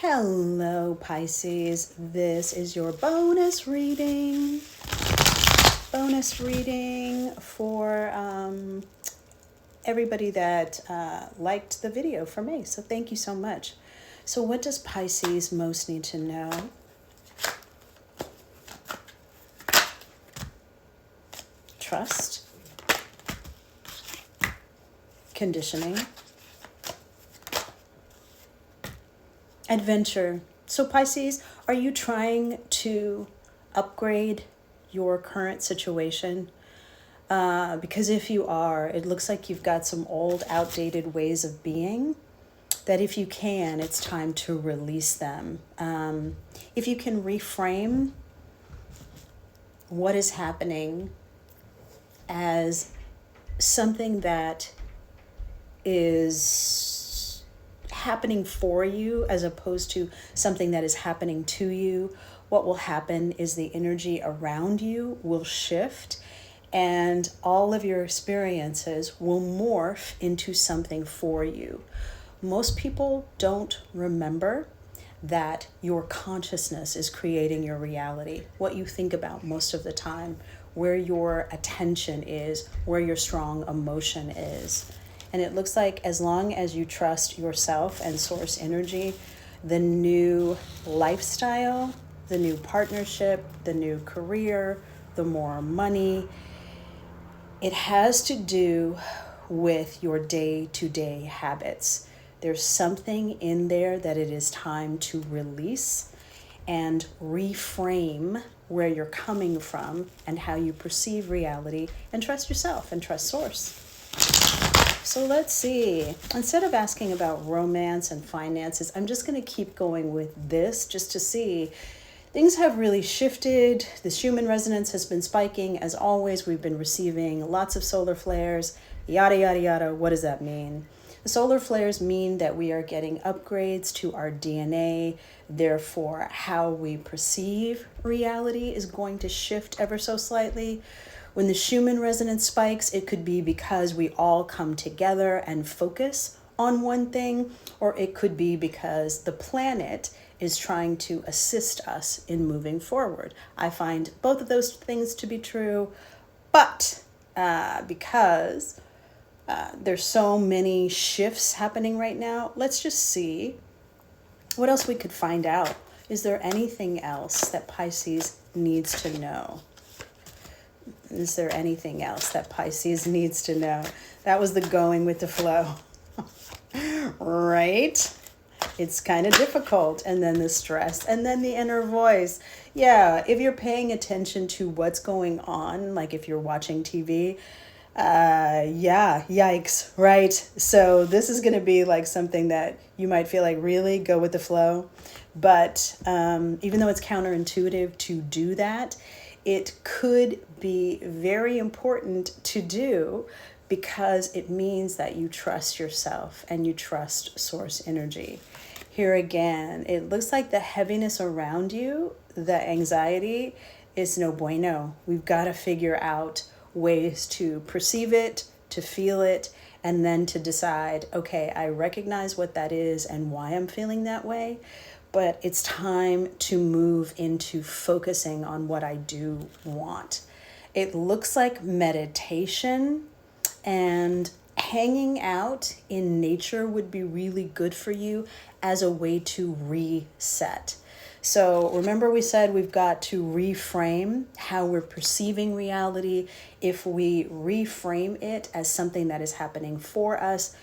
Hello, Pisces. This is your bonus reading. Bonus reading for everybody that liked the video for me. So thank you so much. So what does Pisces most need to know? Trust, conditioning, adventure. So Pisces, are you trying to upgrade your current situation? Because if you are, it looks like you've got some old, outdated ways of being that if you can, it's time to release them. If you can reframe what is happening as something that is happening for you as opposed to something that is happening to you, what will happen is the energy around you will shift and all of your experiences will morph into something for you. Most people don't remember that your consciousness is creating your reality, what you think about most of the time, where your attention is, where your strong emotion is. And it looks like as long as you trust yourself and source energy, the new lifestyle, the new partnership, the new career, the more money, it has to do with your day-to-day habits. There's something in there that it is time to release and reframe where you're coming from and how you perceive reality, and trust yourself and trust source. So let's see. Instead of asking about romance and finances, I'm just going to keep going with this just to see. Things have really shifted. This human resonance has been spiking. As always, we've been receiving lots of solar flares, yada, yada, yada. What does that mean? The solar flares mean that we are getting upgrades to our DNA. Therefore, how we perceive reality is going to shift ever so slightly. When the Schumann resonance spikes, it could be because we all come together and focus on one thing, or it could be because the planet is trying to assist us in moving forward. I find both of those things to be true, but because there's so many shifts happening right now, let's just see what else we could find out. Is there anything else that Pisces needs to know? Is there anything else that Pisces needs to know? That was the going with the flow, right? It's kind of difficult. And then the stress and then the inner voice. Yeah, if you're paying attention to what's going on, like if you're watching TV, yeah, yikes, right? So this is going to be like something that you might feel like really go with the flow. But even though it's counterintuitive to do that, it could be very important to do because it means that you trust yourself and you trust source energy. Here again, it looks like the heaviness around you, the anxiety is no bueno. We've got to figure out ways to perceive it, to feel it, and then to decide, okay, I recognize what that is and why I'm feeling that way. But it's time to move into focusing on what I do want. It looks like meditation and hanging out in nature would be really good for you as a way to reset. So remember we said we've got to reframe how we're perceiving reality. If we reframe it as something that is happening for us,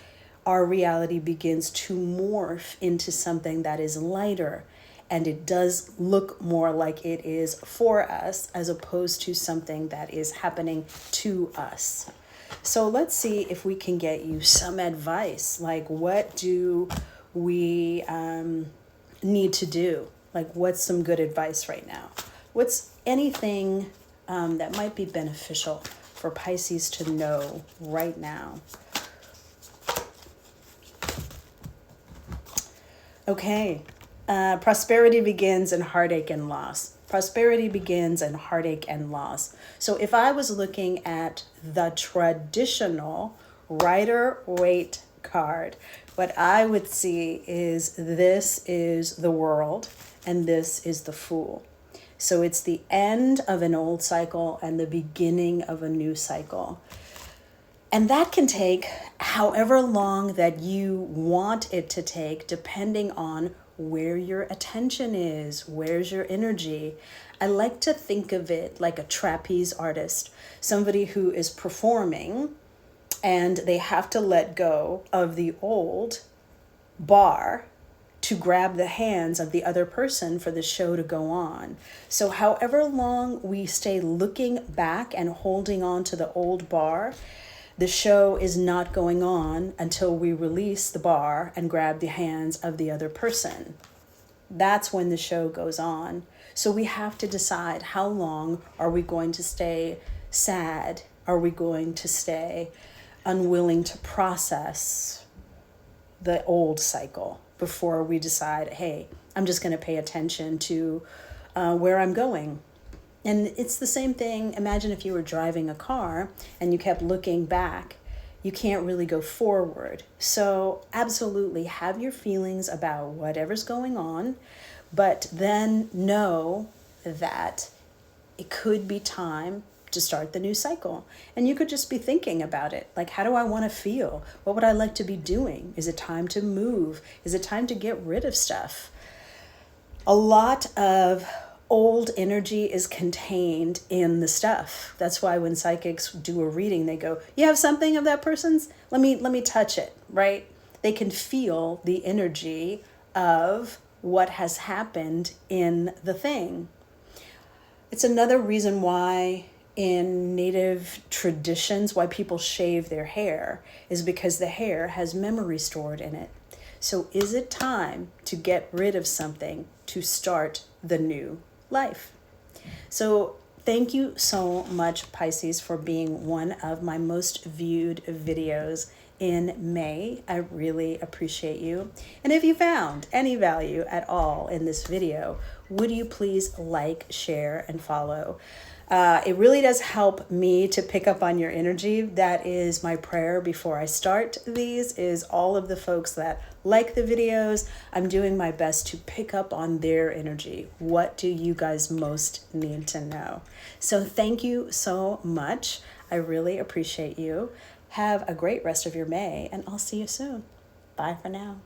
our reality begins to morph into something that is lighter, and it does look more like it is for us as opposed to something that is happening to us. So let's see if we can get you some advice. Like, what do we need to do? Like, what's some good advice right now? What's anything that might be beneficial for Pisces to know right now? Okay, prosperity begins in heartache and loss. Prosperity begins in heartache and loss. So if I was looking at the traditional Rider-Waite card, What I would see is this is the world and this is the Fool. So it's the end of an old cycle and the beginning of a new cycle. And that can take however long that you want it to take, depending on where your attention is, where's your energy. I like to think of it like a trapeze artist, somebody who is performing and they have to let go of the old bar to grab the hands of the other person for the show to go on. So however long we stay looking back and holding on to the old bar, the show is not going on until we release the bar and grab the hands of the other person. That's when the show goes on. So we have to decide, how long are we going to stay sad? Are we going to stay unwilling to process the old cycle before we decide, hey, I'm just going to pay attention to where I'm going? And it's the same thing. Imagine if you were driving a car and you kept looking back. You can't really go forward. So absolutely have your feelings about whatever's going on, but then know that it could be time to start the new cycle. And you could just be thinking about it. Like, how do I want to feel? What would I like to be doing? Is it time to move? Is it time to get rid of stuff? A lot of old energy is contained in the stuff. That's why when psychics do a reading, they go, you have something of that person's? Let me touch it, right? They can feel the energy of what has happened in the thing. It's another reason why in native traditions, why people shave their hair is because the hair has memory stored in it. So is it time to get rid of something to start the new life? So thank you so much, Pisces, for being one of my most viewed videos in May. I really appreciate you. And if you found any value at all in this video, would you please like, share, and follow? It really does help me to pick up on your energy. That is my prayer before I start these, is all of the folks that like the videos. I'm doing my best to pick up on their energy. What do you guys most need to know? So thank you so much. I really appreciate you. Have a great rest of your May, and I'll see you soon. Bye for now.